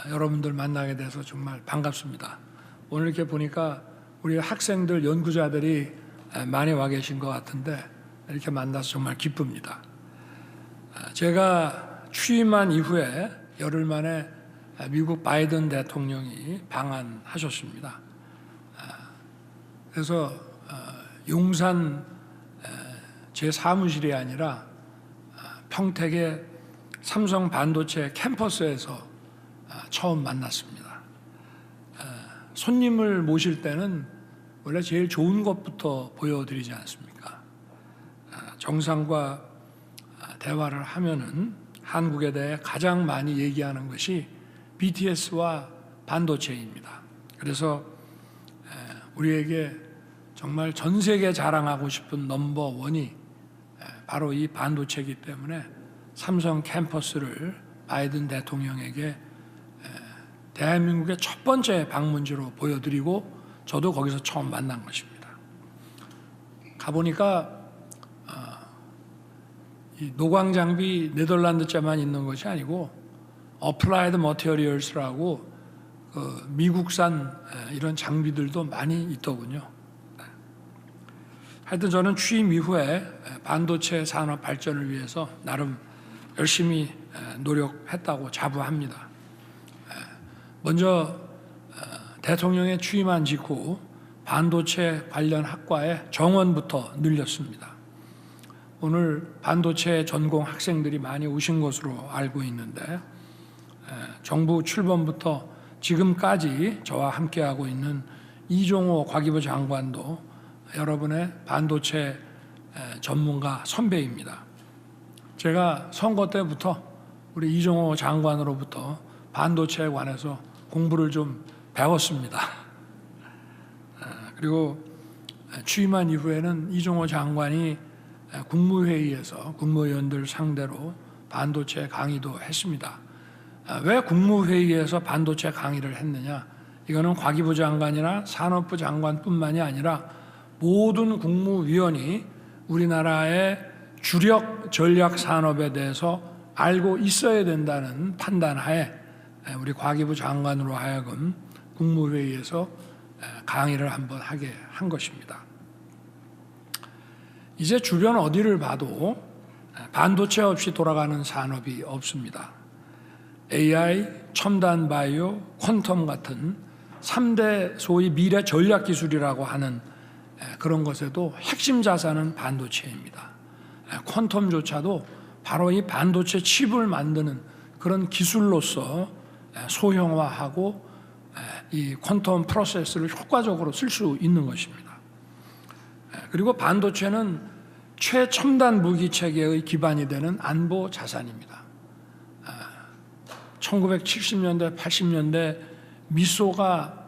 여러분들 만나게 돼서 정말 반갑습니다. 오늘 이렇게 보니까 우리 학생들, 연구자들이 많이 와 계신 것 같은데 이렇게 만나서 정말 기쁩니다. 제가 취임한 이후에 열흘 만에 미국 바이든 대통령이 방한하셨습니다. 그래서 용산 제 사무실이 아니라 평택의 삼성 반도체 캠퍼스에서 처음 만났습니다. 손님을 모실 때는 원래 제일 좋은 것부터 보여드리지 않습니까? 정상과 대화를 하면은 한국에 대해 가장 많이 얘기하는 것이 BTS와 반도체입니다. 그래서 우리에게 정말 전 세계 자랑하고 싶은 넘버원이 바로 이 반도체이기 때문에 삼성 캠퍼스를 바이든 대통령에게 대한민국의 첫 번째 방문지로 보여드리고 저도 거기서 처음 만난 것입니다. 가보니까 이 노광 장비 네덜란드자만 있는 것이 아니고 어플라이드 머티리얼스라고 미국산 이런 장비들도 많이 있더군요. 하여튼 저는 취임 이후에 반도체 산업 발전을 위해서 나름 열심히 노력했다고 자부합니다. 먼저 대통령에 취임한 직후 반도체 관련 학과의 정원부터 늘렸습니다. 오늘 반도체 전공 학생들이 많이 오신 것으로 알고 있는데 정부 출범부터 지금까지 저와 함께하고 있는 이종호 과기부 장관도 여러분의 반도체 전문가 선배입니다. 제가 선거 때부터 우리 이종호 장관으로부터 반도체에 관해서 공부를 좀 배웠습니다. 그리고 취임한 이후에는 이종호 장관이 국무회의에서 국무위원들 상대로 반도체 강의도 했습니다. 왜 국무회의에서 반도체 강의를 했느냐? 이거는 과기부 장관이나 산업부 장관뿐만이 아니라 모든 국무위원이 우리나라의 주력 전략 산업에 대해서 알고 있어야 된다는 판단하에 우리 과기부 장관으로 하여금 국무회의에서 강의를 한번 하게 한 것입니다. 이제 주변 어디를 봐도 반도체 없이 돌아가는 산업이 없습니다. AI, 첨단 바이오, 퀀텀 같은 3대 소위 미래 전략 기술이라고 하는 그런 것에도 핵심 자산은 반도체입니다. 퀀텀조차도 바로 이 반도체 칩을 만드는 그런 기술로서 소형화하고 이 퀀텀 프로세스를 효과적으로 쓸 수 있는 것입니다. 그리고 반도체는 최첨단 무기 체계의 기반이 되는 안보 자산입니다. 1970년대, 80년대 미소가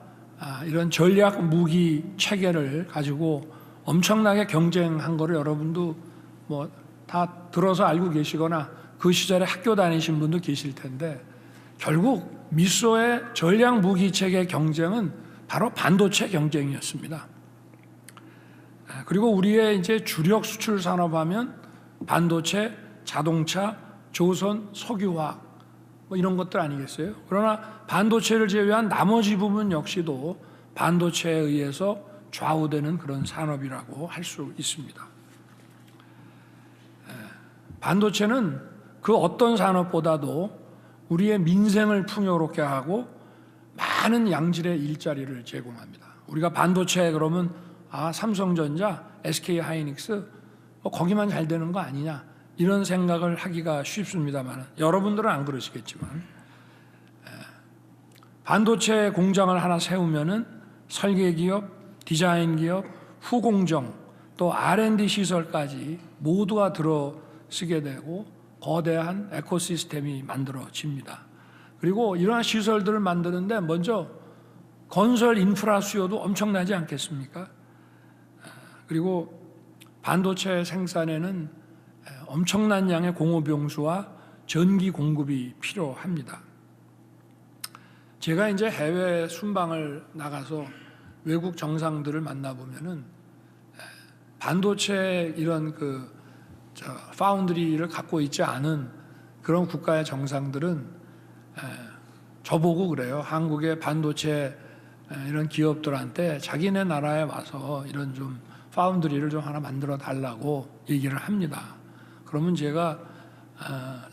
이런 전략 무기 체계를 가지고 엄청나게 경쟁한 거를 여러분도 뭐 다 들어서 알고 계시거나 그 시절에 학교 다니신 분도 계실 텐데 결국 미소의 전략 무기 체계 경쟁은 바로 반도체 경쟁이었습니다. 그리고 우리의 이제 주력 수출 산업하면 반도체, 자동차, 조선, 석유화학 뭐 이런 것들 아니겠어요? 그러나 반도체를 제외한 나머지 부분 역시도 반도체에 의해서 좌우되는 그런 산업이라고 할 수 있습니다. 반도체는 그 어떤 산업보다도 우리의 민생을 풍요롭게 하고 많은 양질의 일자리를 제공합니다. 우리가 반도체 그러면 삼성전자, SK하이닉스 거기만 잘 되는 거 아니냐 이런 생각을 하기가 쉽습니다만 여러분들은 안 그러시겠지만 반도체 공장을 하나 세우면은 설계기업, 디자인기업, 후공정 또 R&D 시설까지 모두가 들어서게 되고 거대한 에코시스템이 만들어집니다. 그리고 이러한 시설들을 만드는데 먼저 건설 인프라 수요도 엄청나지 않겠습니까? 그리고 반도체 생산에는 엄청난 양의 공업용수와 전기 공급이 필요합니다. 제가 이제 해외 순방을 나가서 외국 정상들을 만나보면은 반도체 이런 파운드리를 갖고 있지 않은 그런 국가의 정상들은 저보고 그래요. 한국의 반도체 이런 기업들한테 자기네 나라에 와서 이런 좀 파운드리를 좀 하나 만들어 달라고 얘기를 합니다. 그러면 제가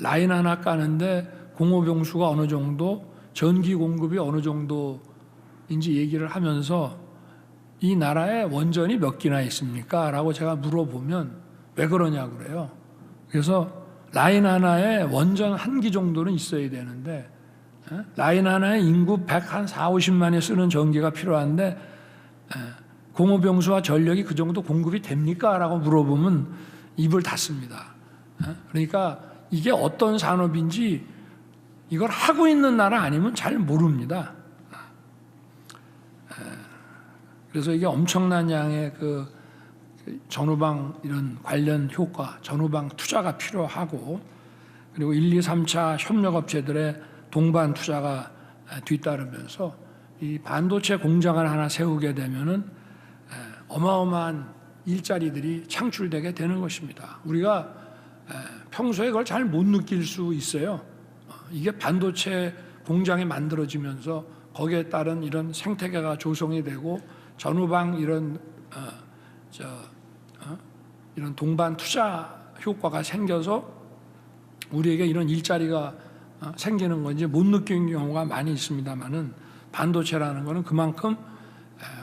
라인 하나 까는데 공호병수가 어느 정도, 전기 공급이 어느 정도인지 얘기를 하면서 이 나라에 원전이 몇 기나 있습니까? 라고 제가 물어보면 왜 그러냐고 그래요. 그래서 라인 하나에 원전 한 기 정도는 있어야 되는데 라인 하나에 인구 140~50만이 쓰는 전기가 필요한데 공호병수와 전력이 그 정도 공급이 됩니까? 라고 물어보면 입을 닫습니다. 그러니까 이게 어떤 산업인지 이걸 하고 있는 나라 아니면 잘 모릅니다. 그래서 이게 엄청난 양의 그 전후방 이런 관련 효과, 전후방 투자가 필요하고, 그리고 1, 2, 3차 협력업체들의 동반 투자가 뒤따르면서 이 반도체 공장을 하나 세우게 되면은 어마어마한 일자리들이 창출되게 되는 것입니다. 우리가 평소에 그걸 잘 못 느낄 수 있어요. 이게 반도체 공장이 만들어지면서 거기에 따른 이런 생태계가 조성이 되고 전후방 이런 이런 동반 투자 효과가 생겨서 우리에게 이런 일자리가 생기는 건지 못 느끼는 경우가 많이 있습니다만은, 반도체라는 것은 그만큼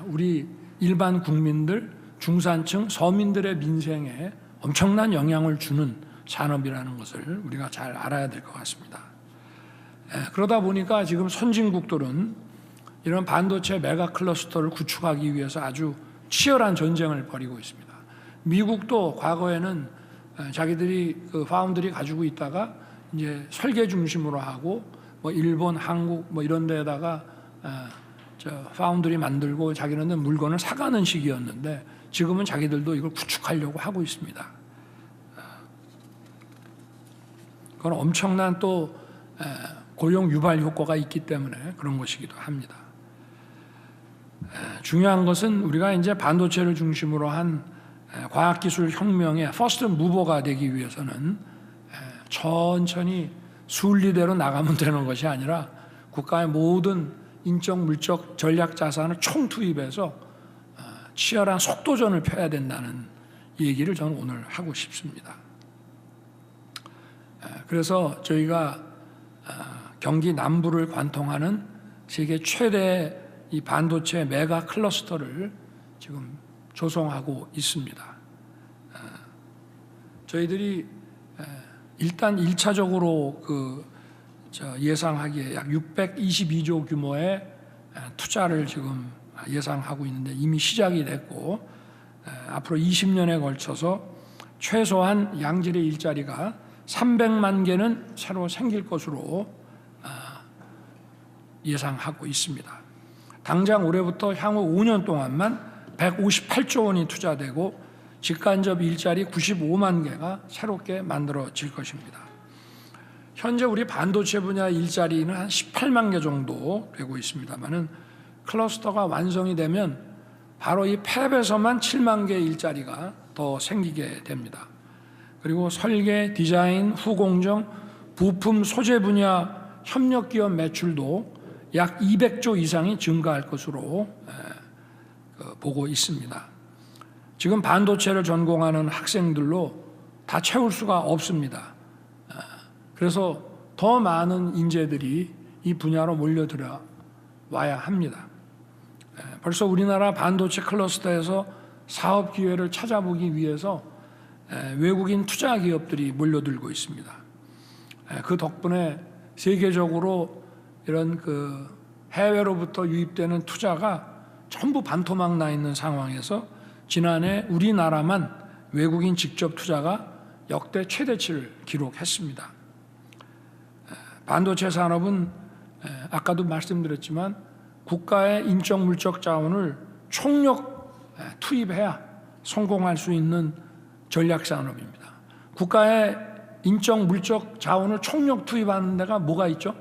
우리 일반 국민들, 중산층, 서민들의 민생에 엄청난 영향을 주는 산업이라는 것을 우리가 잘 알아야 될 것 같습니다. 그러다 보니까 지금 선진국들은 이런 반도체 메가 클러스터를 구축하기 위해서 아주 치열한 전쟁을 벌이고 있습니다. 미국도 과거에는 자기들이 그 파운드리 가지고 있다가 이제 설계 중심으로 하고 뭐 일본, 한국 뭐 이런 데다가 파운드리 만들고 자기네는 물건을 사가는 시기였는데, 지금은 자기들도 이걸 구축하려고 하고 있습니다. 그건 엄청난 또 고용 유발 효과가 있기 때문에 그런 것이기도 합니다. 중요한 것은 우리가 이제 반도체를 중심으로 한 과학기술 혁명의 퍼스트 무버가 되기 위해서는 천천히 순리대로 나가면 되는 것이 아니라 국가의 모든 인적, 물적, 전략 자산을 총투입해서 치열한 속도전을 펴야 된다는 얘기를 저는 오늘 하고 싶습니다. 그래서 저희가 경기 남부를 관통하는 세계 최대의 이 반도체 메가 클러스터를 지금 조성하고 있습니다. 저희들이 일단 1차적으로 예상하기에 약 622조 규모의 투자를 지금 예상하고 있는데 이미 시작이 됐고, 앞으로 20년에 걸쳐서 최소한 양질의 일자리가 300만 개는 새로 생길 것으로 예상하고 있습니다. 당장 올해부터 향후 5년 동안만 158조 원이 투자되고 직간접 일자리 95만 개가 새롭게 만들어질 것입니다. 현재 우리 반도체 분야 일자리는 한 18만 개 정도 되고 있습니다만은, 클러스터가 완성이 되면 바로 이 팹에서만 7만 개의 일자리가 더 생기게 됩니다. 그리고 설계, 디자인, 후공정, 부품, 소재 분야 협력기업 매출도 약 200조 이상이 증가할 것으로 보고 있습니다. 지금 반도체를 전공하는 학생들로 다 채울 수가 없습니다. 그래서 더 많은 인재들이 이 분야로 몰려들어 와야 합니다. 벌써 우리나라 반도체 클러스터에서 사업 기회를 찾아보기 위해서 외국인 투자 기업들이 몰려들고 있습니다. 그 덕분에 세계적으로 이런 해외로부터 유입되는 투자가 전부 반토막 나 있는 상황에서 지난해 우리나라만 외국인 직접 투자가 역대 최대치를 기록했습니다. 반도체 산업은 아까도 말씀드렸지만 국가의 인적 물적 자원을 총력 투입해야 성공할 수 있는 전략 산업입니다. 국가의 인적 물적 자원을 총력 투입하는 데가 뭐가 있죠?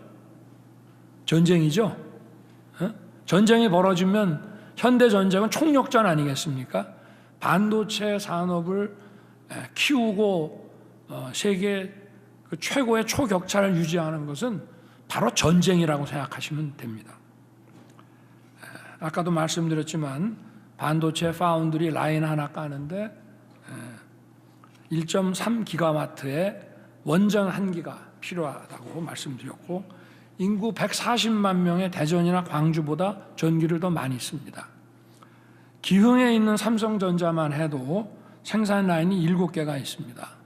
전쟁이죠. 전쟁이 벌어지면 현대 전쟁은 총력전 아니겠습니까? 반도체 산업을 키우고 세계 최고의 초격차를 유지하는 것은 바로 전쟁이라고 생각하시면 됩니다. 아까도 말씀드렸지만 반도체 파운드리 라인 하나 까는데 1.3기가와트의 원전 1기가 필요하다고 말씀드렸고, 인구 140만 명의 대전이나 광주보다 전기를 더 많이 씁니다. 기흥에 있는 삼성전자만 해도 생산 라인이 7개가 있습니다.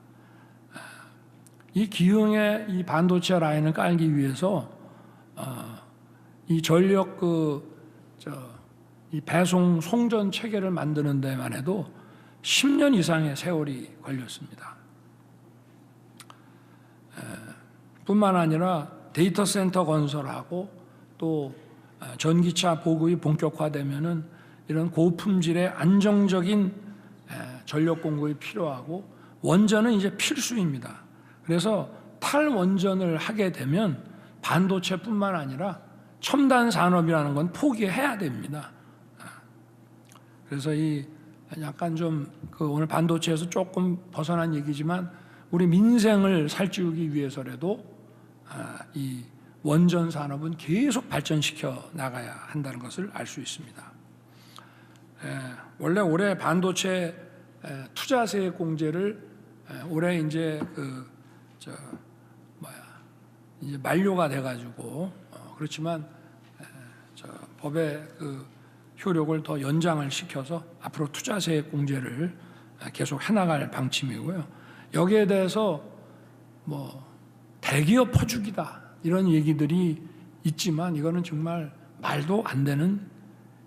이 기흥에 이 반도체 라인을 깔기 위해서 이 전력 이 배송 송전 체계를 만드는 데만 해도 10년 이상의 세월이 걸렸습니다. 뿐만 아니라 데이터 센터 건설하고 또 전기차 보급이 본격화되면은 이런 고품질의 안정적인 전력 공급이 필요하고, 원전은 이제 필수입니다. 그래서 탈원전을 하게 되면 반도체뿐만 아니라 첨단 산업이라는 건 포기해야 됩니다. 그래서 이 약간 좀 오늘 반도체에서 조금 벗어난 얘기지만, 우리 민생을 살찌우기 위해서라도 이 원전 산업은 계속 발전시켜 나가야 한다는 것을 알 수 있습니다. 원래 올해 반도체 투자세액 공제를 올해 이제 이제 만료가 돼가지고 그렇지만 법의 효력을 더 연장을 시켜서 앞으로 투자세액 공제를 계속 해나갈 방침이고요. 여기에 대해서 대기업 퍼주기다 이런 얘기들이 있지만, 이거는 정말 말도 안 되는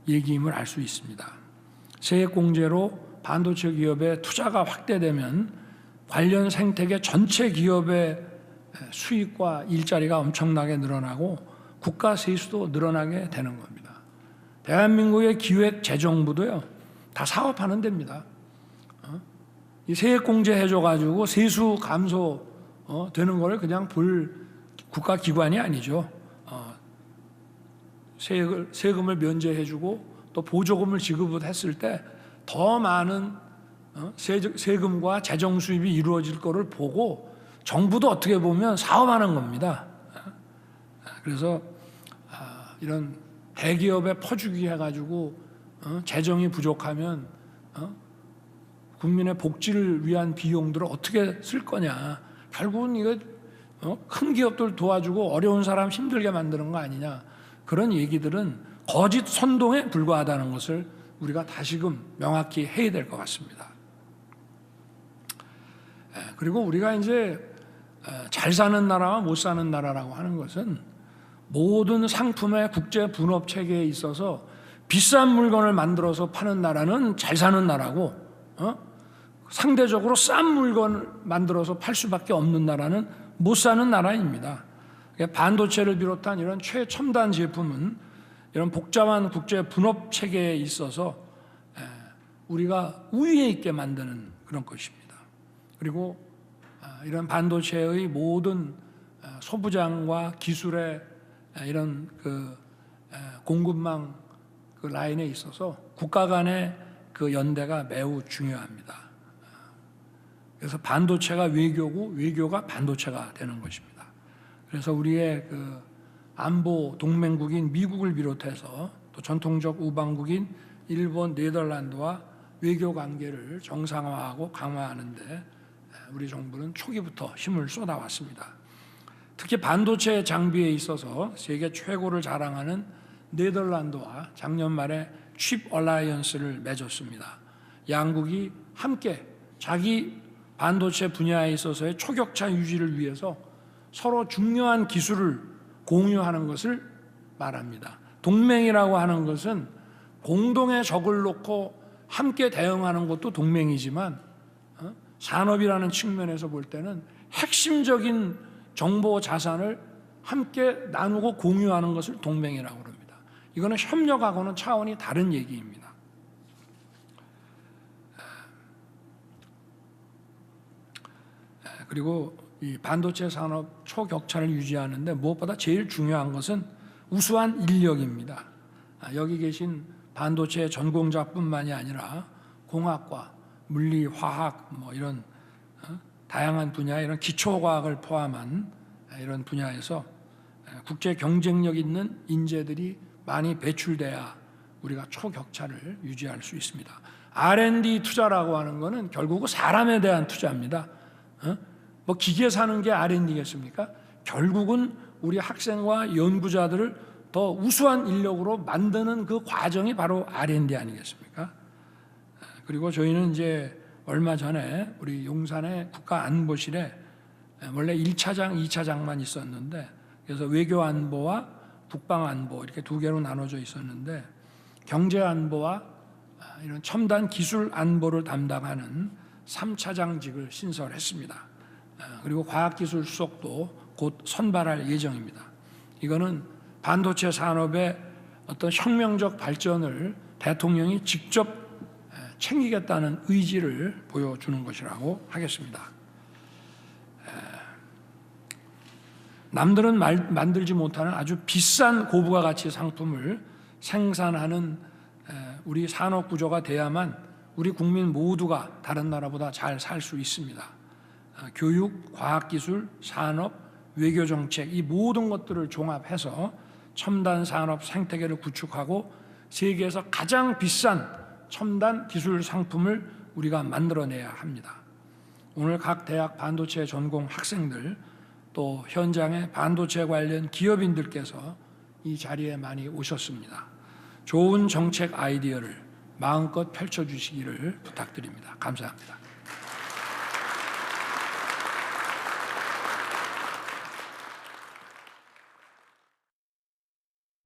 얘기임을 알 수 있습니다. 세액 공제로 반도체 기업의 투자가 확대되면 관련 생태계 전체 기업의 수익과 일자리가 엄청나게 늘어나고 국가 세수도 늘어나게 되는 겁니다. 대한민국의 기획재정부도요, 다 사업하는 데입니다. 이 세액 공제 해줘가지고 세수 감소 되는 걸 그냥 볼 국가기관이 아니죠. 세금을 면제해주고 또 보조금을 지급했을 때 더 많은 세금과 재정 수입이 이루어질 거를 보고 정부도 어떻게 보면 사업하는 겁니다. 그래서 이런 대기업에 퍼주기 해가지고 재정이 부족하면 국민의 복지를 위한 비용들을 어떻게 쓸 거냐. 결국은 이거 큰 기업들 도와주고 어려운 사람 힘들게 만드는 거 아니냐. 그런 얘기들은 거짓 선동에 불과하다는 것을 우리가 다시금 명확히 해야 될 것 같습니다. 그리고 우리가 이제 잘 사는 나라와 못 사는 나라라고 하는 것은, 모든 상품의 국제 분업 체계에 있어서 비싼 물건을 만들어서 파는 나라는 잘 사는 나라고, 상대적으로 싼 물건을 만들어서 팔 수밖에 없는 나라는 못 사는 나라입니다. 반도체를 비롯한 이런 최첨단 제품은 이런 복잡한 국제 분업 체계에 있어서 우리가 우위에 있게 만드는 그런 것입니다. 그리고 이런 반도체의 모든 소부장과 기술의 이런 공급망 라인에 있어서 국가 간의 연대가 매우 중요합니다. 그래서 반도체가 외교고 외교가 반도체가 되는 것입니다. 그래서 우리의 안보 동맹국인 미국을 비롯해서 또 전통적 우방국인 일본, 네덜란드와 외교 관계를 정상화하고 강화하는 데 우리 정부는 초기부터 힘을 쏟아왔습니다. 특히 반도체 장비에 있어서 세계 최고를 자랑하는 네덜란드와 작년 말에 칩 얼라이언스를 맺었습니다. 양국이 함께 자기 반도체 분야에 있어서의 초격차 유지를 위해서 서로 중요한 기술을 공유하는 것을 말합니다. 동맹이라고 하는 것은 공동의 적을 놓고 함께 대응하는 것도 동맹이지만, 산업이라는 측면에서 볼 때는 핵심적인 정보 자산을 함께 나누고 공유하는 것을 동맹이라고 합니다. 이거는 협력하고는 차원이 다른 얘기입니다. 그리고 이 반도체 산업 초격차를 유지하는데 무엇보다 제일 중요한 것은 우수한 인력입니다. 여기 계신 반도체 전공자뿐만이 아니라 공학과, 물리, 화학 이런 다양한 분야, 이런 기초과학을 포함한 이런 분야에서 국제 경쟁력 있는 인재들이 많이 배출돼야 우리가 초격차를 유지할 수 있습니다. R&D 투자라고 하는 것은 결국은 사람에 대한 투자입니다. 뭐 기계 사는 게 R&D겠습니까? 결국은 우리 학생과 연구자들을 더 우수한 인력으로 만드는 그 과정이 바로 R&D 아니겠습니까? 그리고 저희는 이제 얼마 전에 우리 용산의 국가안보실에 원래 1차장, 2차장만 있었는데 그래서 외교안보와 국방안보 이렇게 두 개로 나눠져 있었는데 경제안보와 이런 첨단 기술 안보를 담당하는 3차장직을 신설했습니다. 그리고 과학기술 수석도 곧 선발할 예정입니다. 이거는 반도체 산업의 어떤 혁명적 발전을 대통령이 직접 챙기겠다는 의지를 보여주는 것이라고 하겠습니다. 남들은 만들지 못하는 아주 비싼 고부가 가치 상품을 생산하는 우리 산업 구조가 돼야만 우리 국민 모두가 다른 나라보다 잘 살 수 있습니다. 교육, 과학기술, 산업, 외교정책 이 모든 것들을 종합해서 첨단 산업 생태계를 구축하고 세계에서 가장 비싼 첨단 기술 상품을 우리가 만들어내야 합니다. 오늘 각 대학 반도체 전공 학생들 또 현장의 반도체 관련 기업인들께서 이 자리에 많이 오셨습니다. 좋은 정책 아이디어를 마음껏 펼쳐주시기를 부탁드립니다. 감사합니다.